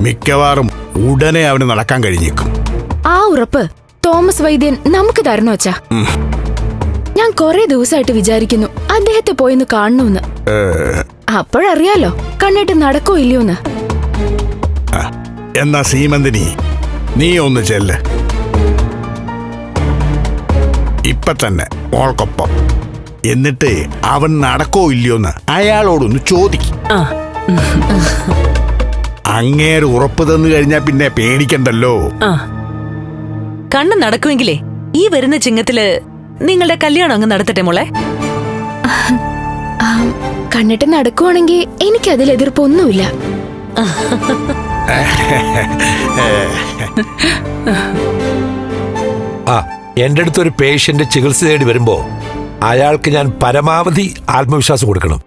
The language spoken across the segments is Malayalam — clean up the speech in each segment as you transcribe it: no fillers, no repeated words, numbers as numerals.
മിക്കവാറും ഉടനെ അവന് നടക്കാൻ കഴിഞ്ഞേക്കും. ആ ഉറപ്പ് തോമസ് വൈദ്യൻ നമുക്ക് തരണോ അച്ഛാ? ഞാൻ കുറെ ദിവസമായിട്ട് വിചാരിക്കുന്നു അദ്ദേഹത്തെ പോയിന്ന് കാണണമെന്ന്. അപ്പോഴറിയാലോ കണ്ണേട്ട് നടക്കോ ഇല്ലയോന്ന്. എന്നാ സീമന്തിനി, നീ ഒന്ന് ചെല്ല്. ഇപ്പൊ തന്നെ മോൾക്കൊപ്പം. എന്നിട്ട് അവൻ നടക്കോ ഇല്ലയോന്ന് അയാളോടൊന്ന് ചോദിക്കും. അങ്ങേര് ഉറപ്പ് തന്നു കഴിഞ്ഞാ പിന്നെ പേടിക്കണ്ടല്ലോ. കണ്ണൻ നടക്കുമെങ്കിലേ ഈ വരുന്ന ചിങ്ങത്തില് നിങ്ങളുടെ കല്യാണം അങ്ങ് നടത്തട്ടെ മോളെ. കണ്ണിട്ട് നടക്കുവാണെങ്കിൽ എനിക്കതിൽ എതിർപ്പൊന്നുമില്ല. എന്റെ അടുത്തൊരു പേഷ്യന്റ് ചികിത്സ തേടി വരുമ്പോ അയാൾക്ക് ഞാൻ പരമാവധി ആത്മവിശ്വാസം കൊടുക്കണം.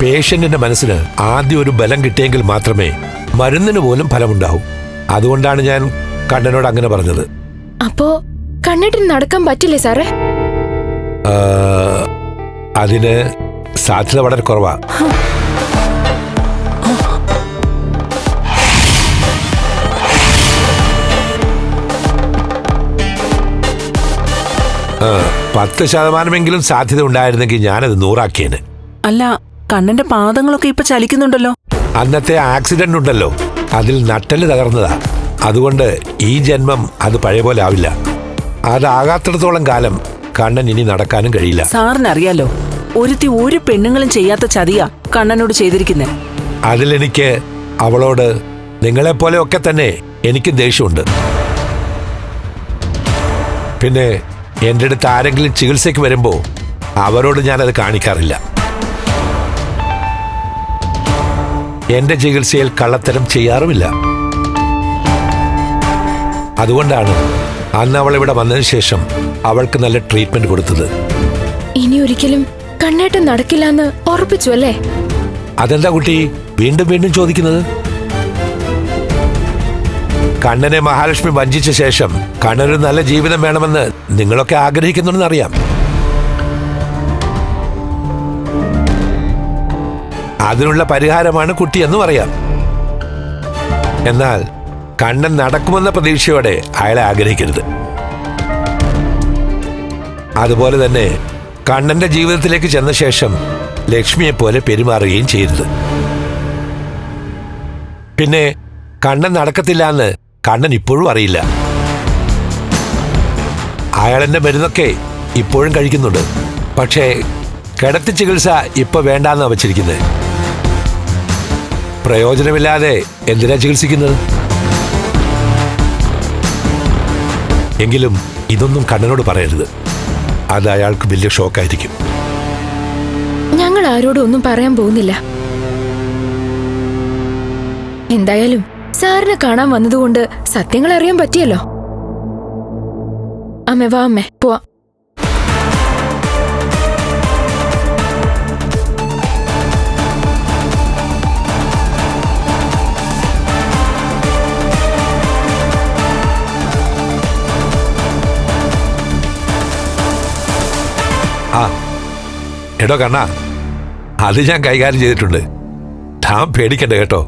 പേഷ്യന്റിന്റെ മനസ്സിന് ആദ്യം ഒരു ബലം കിട്ടിയെങ്കിൽ മാത്രമേ മരുന്നിന് പോലും ഫലമുണ്ടാവും. അതുകൊണ്ടാണ് ഞാൻ കണ്ണനോട് അങ്ങനെ പറഞ്ഞത്. അപ്പോ കണ്ണിട്ടിന് നടക്കാൻ പറ്റില്ലേ സാറേ? അതിന് സാധ്യത വളരെ കുറവാ. ആ, 10% സാധ്യത ഉണ്ടായിരുന്നെങ്കിൽ ഞാനത് 100 ആക്കിയേന്. അല്ല, കണ്ണന്റെ പാദങ്ങളൊക്കെ ഇപ്പൊ ചലിക്കുന്നുണ്ടല്ലോ. അന്നത്തെ ആക്സിഡന്റ് ഉണ്ടല്ലോ, അതിൽ നട്ടല് തകർന്നതാ. അതുകൊണ്ട് ഈ ജന്മം അത് പഴയ പോലെ ആവില്ല. അതാകാത്തിടത്തോളം കാലം കണ്ണൻ ഇനി നടക്കാനും കഴിയില്ല. സാറിനറിയാലോ, ഒരുത്തി ഒരു പെണ്ണുങ്ങളും ചെയ്യാത്ത ചതിയാ കണ്ണനോട് ചെയ്തിരിക്കുന്നെ. അതിലെനിക്ക് അവളോട് നിങ്ങളെപ്പോലെ ഒക്കെ തന്നെ എനിക്ക് ദേഷ്യമുണ്ട്. പിന്നെ എൻ്റെ അടുത്ത് ആരെങ്കിലും ചികിത്സയ്ക്ക് വരുമ്പോ അവരോട് ഞാനത് കാണിക്കാറില്ല. എന്റെ ചികിത്സയിൽ കള്ളത്തരം ചെയ്യാറുമില്ല. അതുകൊണ്ടാണ് അന്ന് അവൾ ഇവിടെ വന്നതിന് ശേഷം അവൾക്ക് നല്ല ട്രീറ്റ്മെന്റ് കൊടുത്തത്. ഇനി ഒരിക്കലും കണ്ണേട്ടൻ നടക്കില്ലെന്ന് ഉറപ്പിച്ചു അല്ലേ? അതെന്താ കുട്ടി വീണ്ടും വീണ്ടും ചോദിക്കുന്നത്? കണ്ണനെ മഹാലക്ഷ്മി വഞ്ചിച്ച ശേഷം കണ്ണനൊരു നല്ല ജീവിതം വേണമെന്ന് നിങ്ങളൊക്കെ ആഗ്രഹിക്കുന്നുണ്ടെന്ന് അറിയാം. അതിനുള്ള പരിഹാരമാണ് കുട്ടിയെന്നും അറിയാം. എന്നാൽ കണ്ണൻ നടക്കുമെന്ന പ്രതീക്ഷയോടെ അയാളെ ആഗ്രഹിക്കരുത്. അതുപോലെ തന്നെ കണ്ണന്റെ ജീവിതത്തിലേക്ക് ചെന്ന ശേഷം ലക്ഷ്മിയെ പോലെ പെരുമാറുകയും ചെയ്യരുത്. പിന്നെ കണ്ണൻ നടക്കത്തില്ല എന്ന് കണ്ണൻ ഇപ്പോഴും അറിയില്ല. അയാളെന്റെ മരുന്നൊക്കെ ഇപ്പോഴും കഴിക്കുന്നുണ്ട്. പക്ഷേ കിടത്തി ചികിത്സ ഇപ്പൊ വേണ്ടാന്ന് വച്ചിരിക്കുന്നത്. പ്രയോജനമില്ലാതെ എന്തിനാ ചികിത്സിക്കുന്നത്? എങ്കിലും ഇതൊന്നും കണ്ണനോട് പറയരുത്. അത് അയാൾക്ക് വലിയ ഷോക്കായിരിക്കും. ഞങ്ങൾ ആരോടും ഒന്നും പറയാൻ പോകുന്നില്ല. എന്തായാലും സാറിനെ കാണാൻ വന്നതുകൊണ്ട് സത്യങ്ങൾ അറിയാൻ പറ്റിയല്ലോ. അമ്മേ വാ, അമ്മേ പോവാ. എടോ കണ്ണാ, അത് ഞാൻ കൈകാര്യം ചെയ്തിട്ടുണ്ട്. താൻ പേടിക്കണ്ട കേട്ടോ.